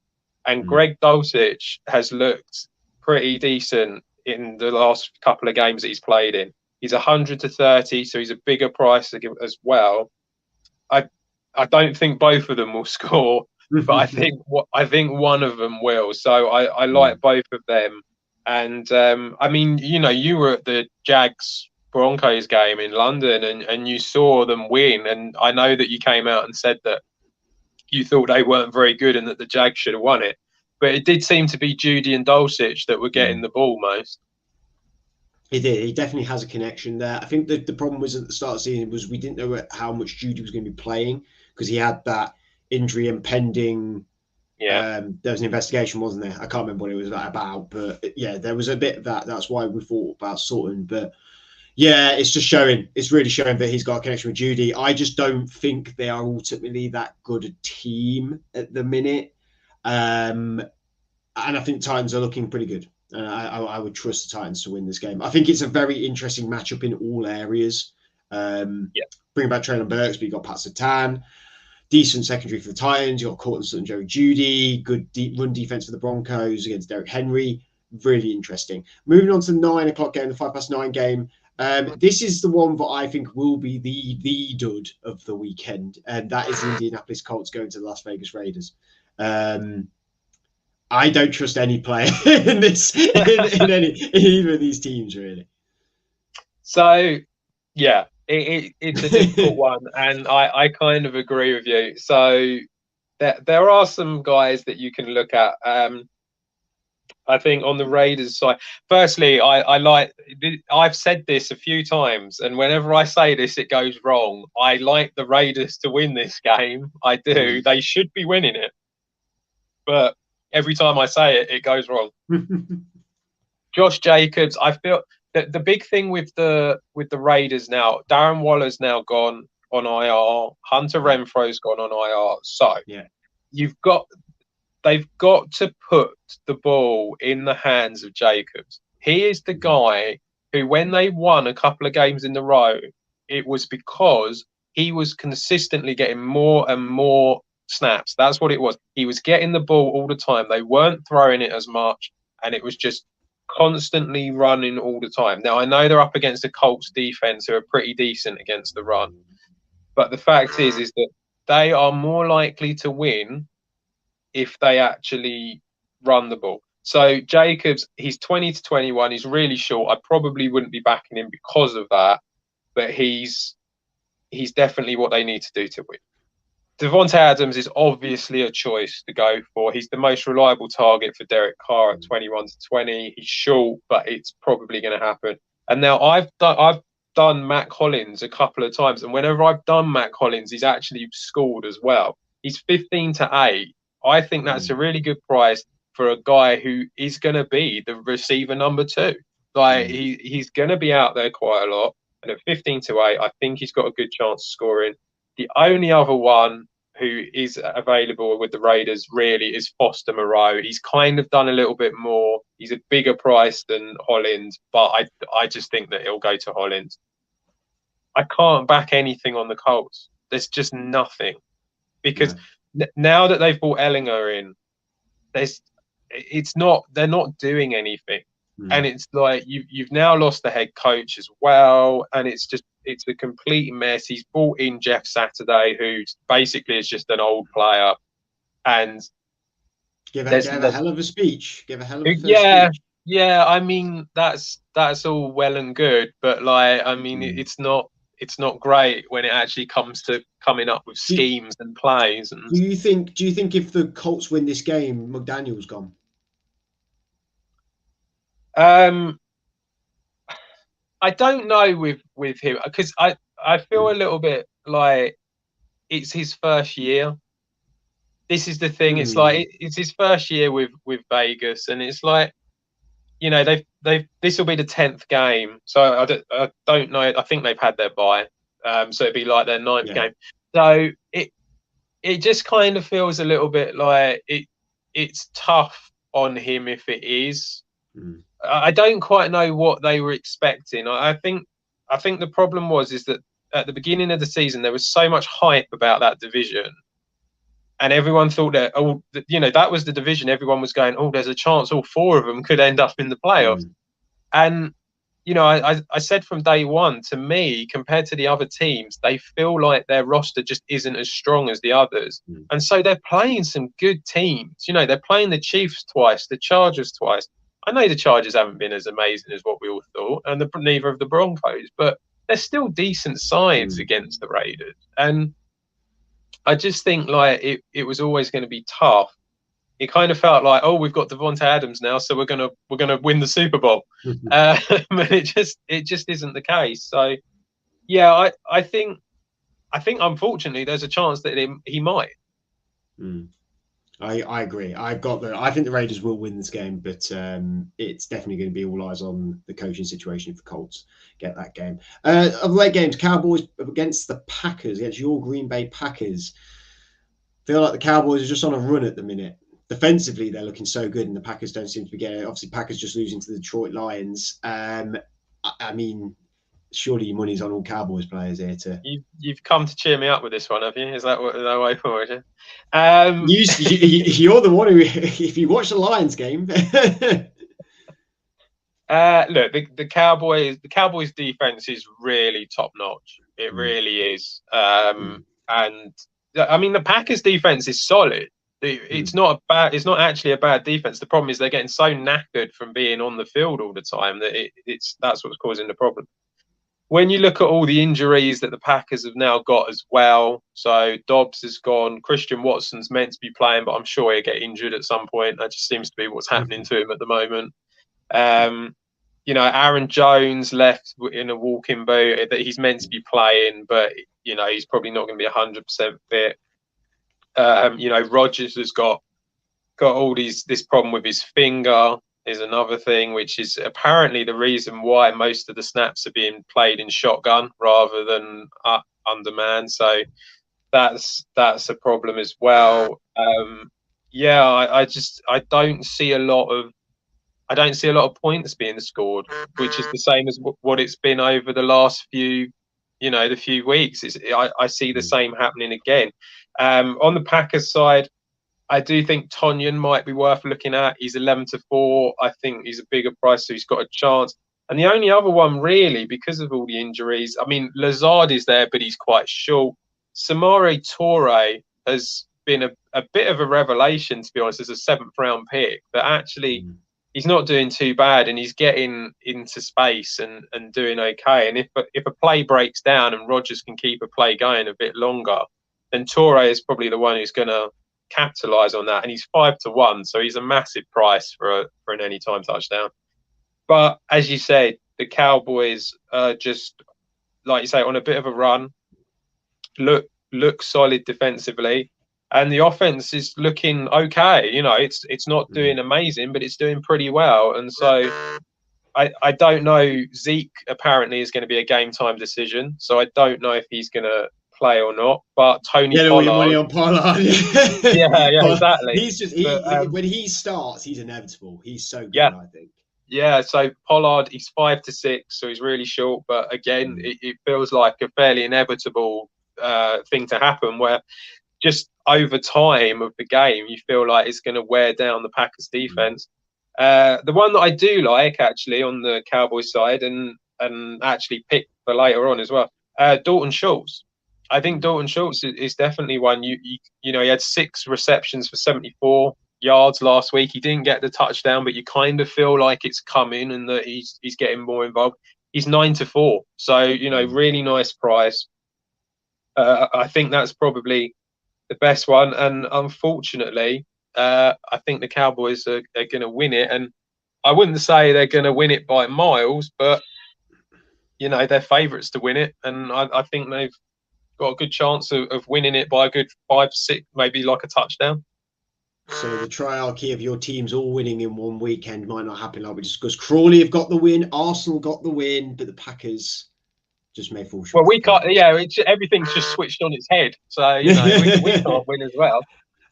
And Greg Dulcich has looked pretty decent in the last couple of games that he's played in. He's 100-30, so he's a bigger price as well. I don't think both of them will score. But I think one of them will. So I like both of them. And I mean, you were at the Jags Broncos game in London and you saw them win. And I know that you came out and said that you thought they weren't very good and that the Jags should have won it. But it did seem to be Jeudy and Dulcich that were getting the ball most. He did. He definitely has a connection there. I think the problem was at the start of the season was we didn't know how much Jeudy was going to be playing because he had that injury impending. There was an investigation, wasn't there? I can't remember what it was about, but yeah, there was a bit of that. That's why we thought about Sutton. But yeah, it's really showing that he's got a connection with Jeudy. I just don't think they are ultimately that good a team at the minute. And I think Titans are looking pretty good. I would trust the Titans to win this game. I think it's a very interesting matchup in all areas. Bring back Treylon Burks, but you got Pat Surtain. Decent secondary for the Titans. You got Cortland Sutton, Jerry Jeudy. Good run defense for the Broncos against Derrick Henry. Really interesting. Moving on to the 9 o'clock game, the 9:05 game. This is the one that I think will be the dud of the weekend, and that is the Indianapolis Colts going to the Las Vegas Raiders. I don't trust any player in either of these teams, really. So yeah, it's a difficult one, and I kind of agree with you. So there are some guys that you can look at. I think on the Raiders side, firstly, I've said this a few times, and whenever I say this, it goes wrong. I like the Raiders to win this game. I do. They should be winning it, but every time I say it, it goes wrong. Josh Jacobs, I feel that the big thing with the Raiders now, Darren Waller's now gone on IR, Hunter Renfro's gone on IR. So yeah, they've got to put the ball in the hands of Jacobs. He is the guy who, when they won a couple of games in a row, it was because he was consistently getting more and more snaps. That's what it was. He was getting the ball all the time. They weren't throwing it as much, and it was just constantly running all the time. Now, I know they're up against the Colts defense, who are pretty decent against the run, but the fact is that they are more likely to win if they actually run the ball. So Jacobs, he's 20 to 21. He's really short. I probably wouldn't be backing him because of that, but he's definitely what they need to do to win. Devontae Adams is obviously a choice to go for. He's the most reliable target for Derek Carr at 21 to 20. He's short, but it's probably going to happen. And now I've done Matt Collins a couple of times, and whenever I've done Matt Collins, he's actually scored as well. He's 15 to 8. I think that's a really good price for a guy who is going to be the receiver number 2. Like he's going to be out there quite a lot. And at 15 to 8, I think he's got a good chance of scoring. The only other one who is available with the Raiders really is Foster Moreau. He's kind of done a little bit more. He's a bigger price than Hollins, but I just think that he'll go to Hollins. I can't back anything on the Colts. There's just nothing. Because now that they've brought Ellinger in, they're not doing anything. And it's like you've now lost the head coach as well, and it's a complete mess. He's brought in Jeff Saturday, who basically is just an old player, and give a hell of a speech. Give a hell of a speech. Yeah. I mean, that's all well and good, but like, I mean, it's not great when it actually comes to coming up with schemes and plays. And do you think if the Colts win this game, McDaniel's gone? I don't know with him, because I feel a little bit like it's his first year. This is the thing. It's like it's his first year with Vegas, and it's like, you know, this will be the 10th game. So I don't know. I think they've had their bye. So it'd be like their 9th game. So it just kind of feels a little bit like it's tough on him if it is. I don't quite know what they were expecting. I think the problem is that at the beginning of the season there was so much hype about that division, and everyone thought that that was the division. Everyone was going, there's a chance all 4 of them could end up in the playoffs. And I said from day one, to me, compared to the other teams, they feel like their roster just isn't as strong as the others. And so they're playing some good teams. They're playing the Chiefs twice, the Chargers twice. I know the Chargers haven't been as amazing as what we all thought, and neither of the Broncos, but they're still decent sides against the Raiders. And I just think like it was always going to be tough. It kind of felt like, we've got Devontae Adams now, so we're gonna win the Super Bowl. But it just isn't the case. So yeah, I think unfortunately there's a chance that he might. I agree. I think the Raiders will win this game, but it's definitely going to be all eyes on the coaching situation if the Colts get that game. Of late games, Cowboys against the Packers, against your Green Bay Packers. Feel like the Cowboys are just on a run at the minute. Defensively, they're looking so good, and the Packers don't seem to be getting it. Obviously, Packers just losing to the Detroit Lions. I mean, surely your money's on all Cowboys players here too. You've come to cheer me up with this one, have you? Is that way forward? You're the one who, if you watch the Lions game. Look, the Cowboys defense is really top notch. It really is. And I mean, the Packers defense is solid. It's not actually a bad defense. The problem is they're getting so knackered from being on the field all the time that that's what's causing the problem. when you look at all the injuries that the Packers have now got as well, so Dobbs has gone, Christian Watson's meant to be playing, but I'm sure he'll get injured at some point. That just seems to be what's happening to him at the moment. Aaron Jones left in a walking boot that he's meant to be playing, but he's probably not going to be 100% fit. Rodgers has got all this problem with his finger is another thing, which is apparently the reason why most of the snaps are being played in shotgun rather than underman. So that's a problem as well. I don't see a lot of points being scored, which is the same as what it's been over the last few weeks. I see the same happening again. On the Packers side, I do think Tonyan might be worth looking at. He's 11-4. I think he's a bigger price, so he's got a chance. And the only other one, really, because of all the injuries, I mean, Lazard is there, but he's quite short. Samori Toure has been a bit of a revelation, to be honest, as a 7th-round pick. But actually, he's not doing too bad, and he's getting into space and doing okay. And if a play breaks down and Rodgers can keep a play going a bit longer, then Toure is probably the one who's going to capitalize on that, and he's 5-1, so he's a massive price for an anytime touchdown. But as you said, the Cowboys are just, like you say, on a bit of a run. Look solid defensively, and the offense is looking okay. It's not doing amazing, but it's doing pretty well. And so I don't know. Zeke apparently is going to be a game time decision, so I don't know if he's going to play or not. But Tony Pollard, money on Pollard. yeah, exactly. He's just when he starts, he's inevitable. He's so good, I think. Yeah, so Pollard, he's 5-6, so he's really short. But again, it feels like a fairly inevitable thing to happen, where just over time of the game, you feel like it's going to wear down the Packers defense. The one that I do like, actually, on the Cowboys side, and actually picked for later on as well, Dalton Schultz. I think Dalton Schultz is definitely one. He had 6 receptions for 74 yards last week. He didn't get the touchdown, but you kind of feel like it's coming and that he's getting more involved. He's 9-4, so really nice price. I think that's probably the best one, and unfortunately, I think the Cowboys are going to win it. And I wouldn't say they're going to win it by miles, but they're favourites to win it, and I think they've got a good chance of winning it by a good 5-6, maybe like a touchdown. So the triarchy of your teams all winning in one weekend might not happen, like we just discussed. Crawley have got the win, Arsenal got the win, but the Packers just may fall short. Well, we can't. Yeah, everything's just switched on its head. So we can't win as well.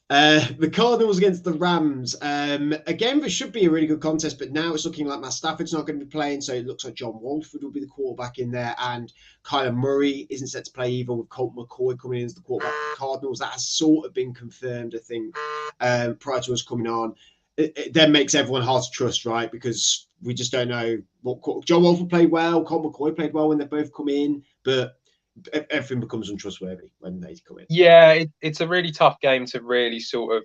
The Cardinals against the Rams. Again, this should be a really good contest, but now it's looking like Matt Stafford's not going to be playing, so it looks like John Walford will be the quarterback in there, and Kyler Murray isn't set to play either, with Colt McCoy coming in as the quarterback for the Cardinals. That has sort of been confirmed, I think, prior to us coming on. It then makes everyone hard to trust, right? Because we just don't know what John Walford played well, Colt McCoy played well when they both come in, but everything becomes untrustworthy when they come in. Yeah, it's a really tough game to really sort of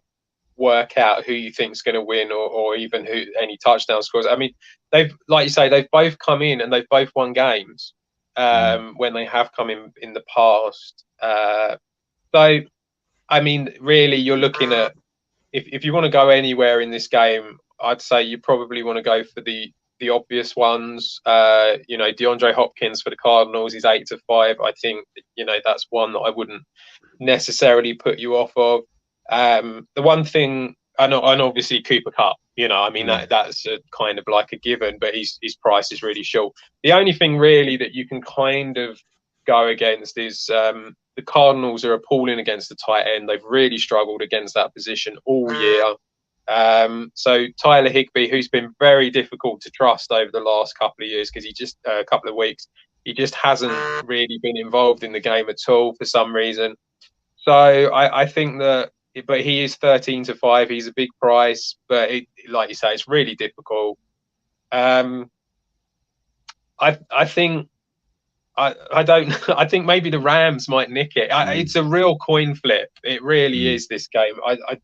work out who you think is going to win, or even who any touchdown scores. I mean, they've both come in and they've both won games when they have come in the past. So, I mean, really, you're looking at if you want to go anywhere in this game, I'd say you probably want to go for the obvious ones. DeAndre Hopkins for the Cardinals is 8-5. I think that's one that I wouldn't necessarily put you off of. The one thing, and obviously Cooper Kupp, that's a kind of like a given, but his price is really short. The only thing really that you can kind of go against is the Cardinals are appalling against the tight end. They've really struggled against that position all year. So Tyler Higbee, who's been very difficult to trust over the last couple of years, because a couple of weeks, he just hasn't really been involved in the game at all for some reason. So I think that, but he is 13-5. He's a big price, but like you say, it's really difficult. I think maybe the Rams might nick it. It's a real coin flip. It really is, this game.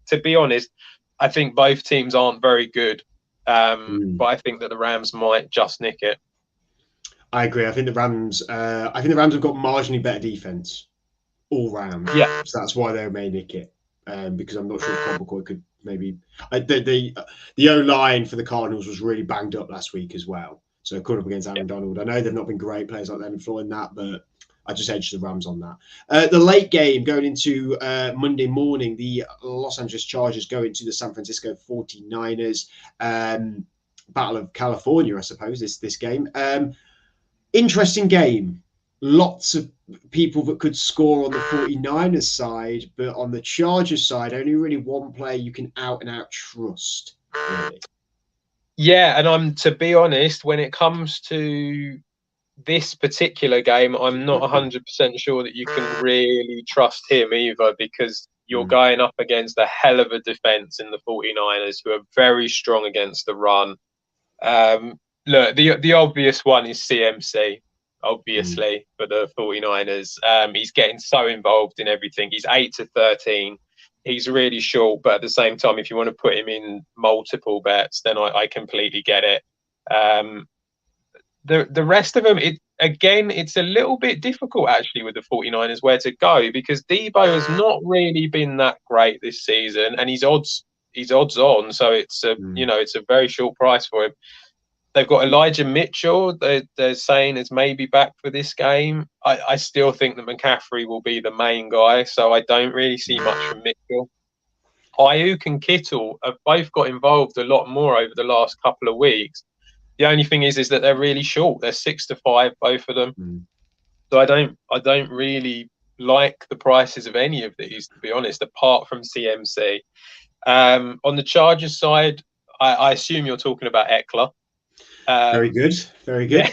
To be honest, I think both teams aren't very good, but I think that the Rams might just nick it. I agree. I think the Rams. I think the Rams have got marginally better defense all round. Yeah, So that's why they may nick it. Because I'm not sure Colt McCoy could maybe. The O line for the Cardinals was really banged up last week as well. So coming up against Aaron Donald, I know they've not been great players like them employing that, but I just edged the Rams on that. The late game going into Monday morning, the Los Angeles Chargers go into the San Francisco 49ers. Battle of California, I suppose, this game. Interesting game. Lots of people that could score on the 49ers side, but on the Chargers side, only really one player you can out and out trust. Really. Yeah, and to be honest, when it comes to this particular game, I'm not 100% sure that you can really trust him either, because you're going up against a hell of a defense in the 49ers, who are very strong against the run. Look, the obvious one is CMC, obviously, for the 49ers. He's getting so involved in everything. He's 8-13. He's really short, but at the same time, if you want to put him in multiple bets, then I completely get it. The rest of them, it's a little bit difficult actually with the 49ers where to go, because Debo has not really been that great this season, and he's odds on, so it's it's a very short price for him. They've got Elijah Mitchell. They're saying is maybe back for this game. I still think that McCaffrey will be the main guy, so I don't really see much from Mitchell. Ayuk and Kittle have both got involved a lot more over the last couple of weeks. The only thing is that they're really short. They're 6-5, both of them. So I don't really like the prices of any of these, to be honest, apart from CMC. On the Chargers side, I assume you're talking about Eckler. Very good. Yeah.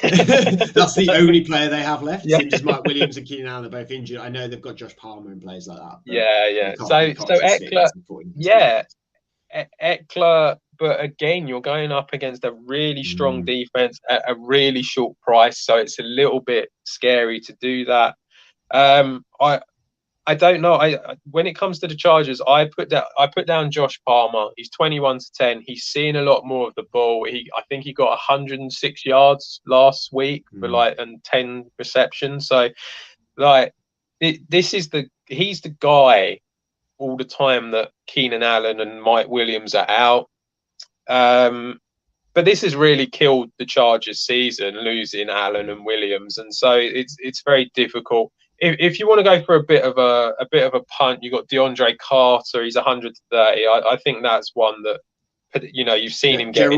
That's the only player they have left. Yeah. It seems Mike Williams and Keenan Allen are both injured. I know they've got Josh Palmer and players like that. Yeah. So Eckler, Eckler, but again, you're going up against a really strong defense at a really short price, so it's a little bit scary to do that. I don't know. When it comes to the Chargers, I put down Josh Palmer. He's 21-10. He's seeing a lot more of the ball. I think he got 106 yards last week and 10 receptions. So he's the guy all the time that Keenan Allen and Mike Williams are out. But this has really killed the Chargers season, losing Allen and Williams, and so it's very difficult. If you want to go for a bit of a punt, you got DeAndre Carter. He's 130. I think that's one that you've seen him get.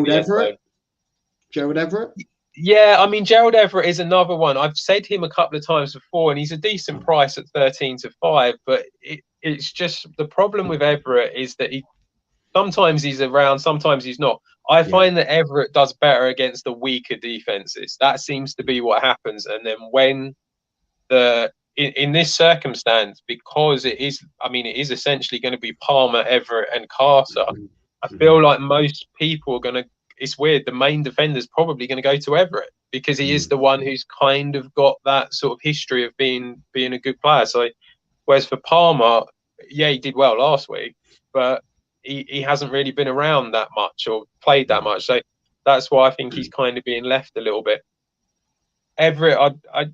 Gerald Everett. Yeah, I mean Gerald Everett is another one. I've said him a couple of times before, and he's a decent price at 13-5. But it's just the problem with Everett is that sometimes he's around, sometimes he's not. I find that Everett does better against the weaker defenses. That seems to be what happens. And then when in this circumstance, because it is essentially going to be Palmer, Everett, and Carter. I feel like most people are going to. It's weird. The main defender is probably going to go to Everett because he is the one who's kind of got that sort of history of being a good player. So, whereas for Palmer, he did well last week, but he hasn't really been around that much or played that much. So that's why I think he's kind of being left a little bit. Everett,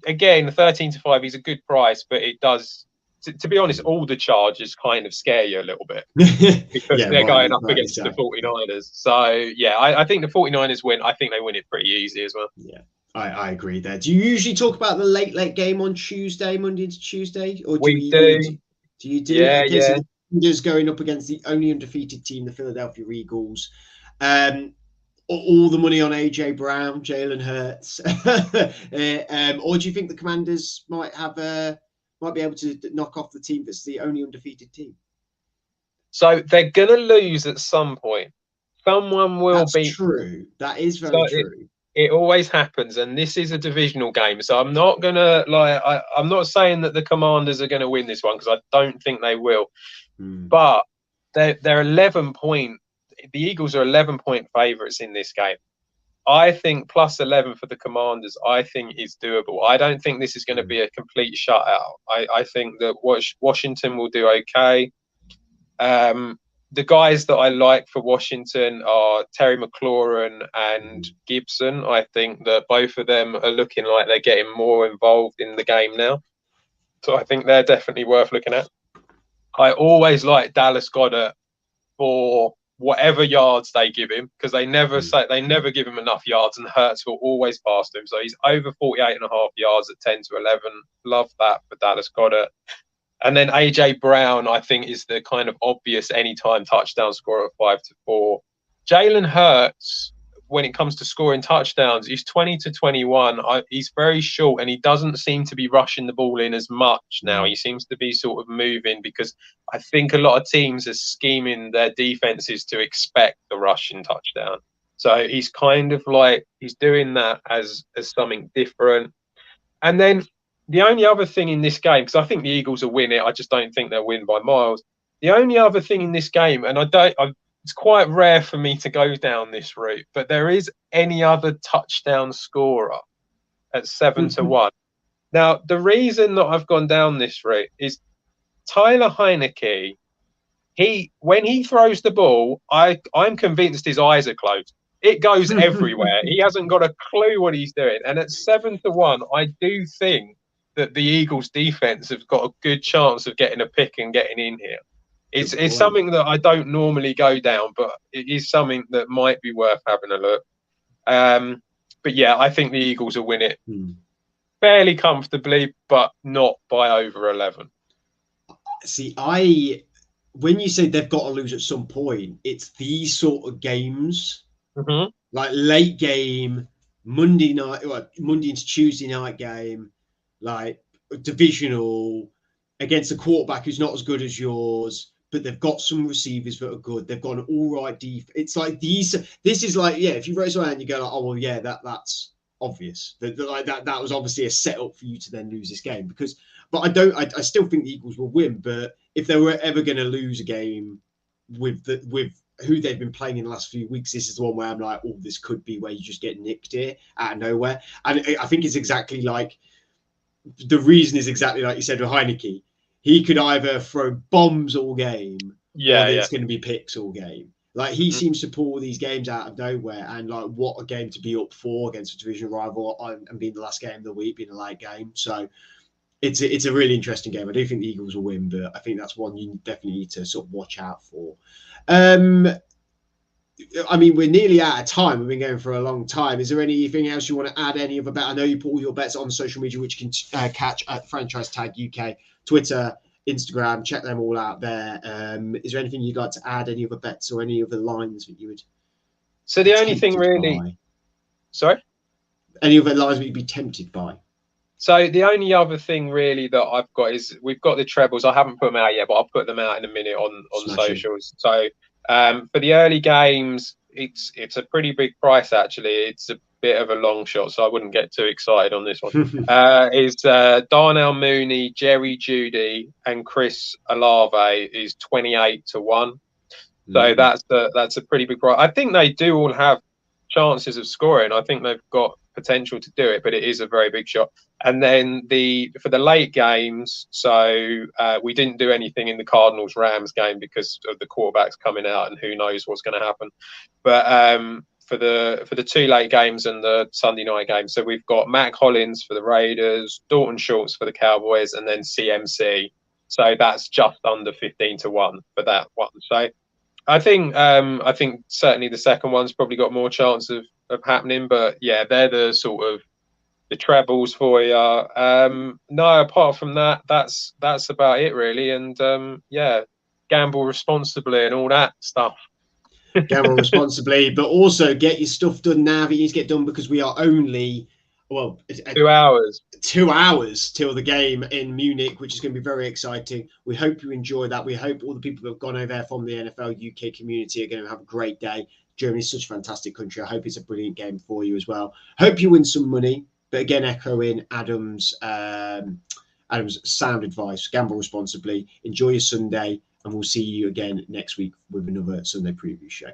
again, 13-5, he's a good price, but it does, to be honest, all the Chargers kind of scare you a little bit because they're going up against the 49ers. So, I think the 49ers win. I think they win it pretty easy as well. Yeah, I agree there. Do you usually talk about the late game on Tuesday, Monday to Tuesday? Or do you do? Yeah, So the Commanders going up against the only undefeated team, the Philadelphia Eagles. All the money on AJ Brown, Jalen Hurts, or do you think the Commanders might be able to knock off the team that's the only undefeated team? So they're going to lose at some point. Someone will be. That's true. That is very true. It always happens, and this is a divisional game, so I'm not gonna I'm not saying that the Commanders are going to win this one because I don't think they will. But they're 11-point. The Eagles are 11-point favorites in this game. I think plus 11 for the Commanders, I think is doable. I don't think this is going to be a complete shutout. I think that Washington will do okay. the guys that I like for Washington are Terry McLaurin and Gibson. I think that both of them are looking like they're getting more involved in the game now. So I think they're definitely worth looking at. I always like Dallas Goedert for whatever yards they give him, because they never give him enough yards, and Hurts will always pass him. So he's over 48.5 yards at 10 to 11. Love that for Dallas Goedert. And then AJ Brown, I think, is the kind of obvious anytime touchdown scorer at 5-4. Jalen Hurts, when it comes to scoring touchdowns, he's 20 to 21. He's very short, and he doesn't seem to be rushing the ball in as much now. He seems to be sort of moving, because I think a lot of teams are scheming their defenses to expect the rushing touchdown. So he's kind of like, he's doing that as something different. And then the only other thing in this game, because I think the Eagles will win it, I just don't think they'll win by miles. The only other thing in this game, and it's quite rare for me to go down this route, but there is any other touchdown scorer at 7-1. Now, the reason that I've gone down this route is Tyler Heineke. When he throws the ball, I'm convinced his eyes are closed. It goes everywhere. He hasn't got a clue what he's doing. And at 7-1, I do think that the Eagles defense have got a good chance of getting a pick and getting in here. It's something that I don't normally go down, but it is something that might be worth having a look. But yeah, I think the Eagles will win it fairly comfortably, but not by over 11. See, when you say they've got to lose at some point, it's these sort of games, like late game, Monday into Tuesday night game, like divisional, against a quarterback who's not as good as yours, but they've got some receivers that are good. They've got an all right defense. It's like this is like, yeah, if you raise your hand, you go like, oh well, yeah, that's obvious. That was obviously a setup for you to then lose this game. But I still think the Eagles will win. But if they were ever going to lose a game with who they've been playing in the last few weeks, this is the one where I'm like, oh, this could be where you just get nicked here out of nowhere. And I think it's exactly like, the reason is exactly like you said with Heineke. He could either throw bombs all game, or it's going to be picks all game. Like he seems to pull these games out of nowhere, and like what a game to be up for against a division rival, and being the last game of the week, being a late game. So it's a really interesting game. I do think the Eagles will win, but I think that's one you definitely need to sort of watch out for. I mean, we're nearly out of time. We've been going for a long time. Is there anything else you want to add? Any other bet? I know you put all your bets on social media, which you can catch at Franchise Tag UK, Twitter, Instagram. Check them all out there. Is there anything you'd like to add? Any other bets or any other lines that you would? So the only thing really, sorry, any other lines that you'd be tempted by? So the only other thing really that I've got is we've got the trebles. I haven't put them out yet, but I'll put them out in a minute on socials. So for the early games, it's a pretty big price actually. It's a bit of a long shot, so I wouldn't get too excited on this one. Is Darnell Mooney, Jerry Jeudy, and Chris Olave is 28-1. So that's a pretty big price. I think they do all have chances of scoring. I think they've got potential to do it, but it is a very big shot. And then for the late games, so we didn't do anything in the Cardinals-Rams game because of the quarterbacks coming out, and who knows what's going to happen. But for the two late games and the Sunday night game, so we've got Mac Hollins for the Raiders, Dalton Schultz for the Cowboys, and then CMC. So that's just under 15-1 for that one. So I think certainly the second one's probably got more chance of happening, but yeah, they're the sort of the trebles for you. No, apart from that, that's about it really. And yeah, gamble responsibly and all that stuff. Gamble responsibly, but also get your stuff done now that you need to get done, because we are only 2 hours. 2 hours till the game in Munich, which is going to be very exciting. We hope you enjoy that. We hope all the people that have gone over there from the NFL UK community are going to have a great day. Germany's such a fantastic country. I hope it's a brilliant game for you as well. Hope you win some money. But again, echoing Adam's sound advice: gamble responsibly, enjoy your Sunday, and we'll see you again next week with another Sunday preview show.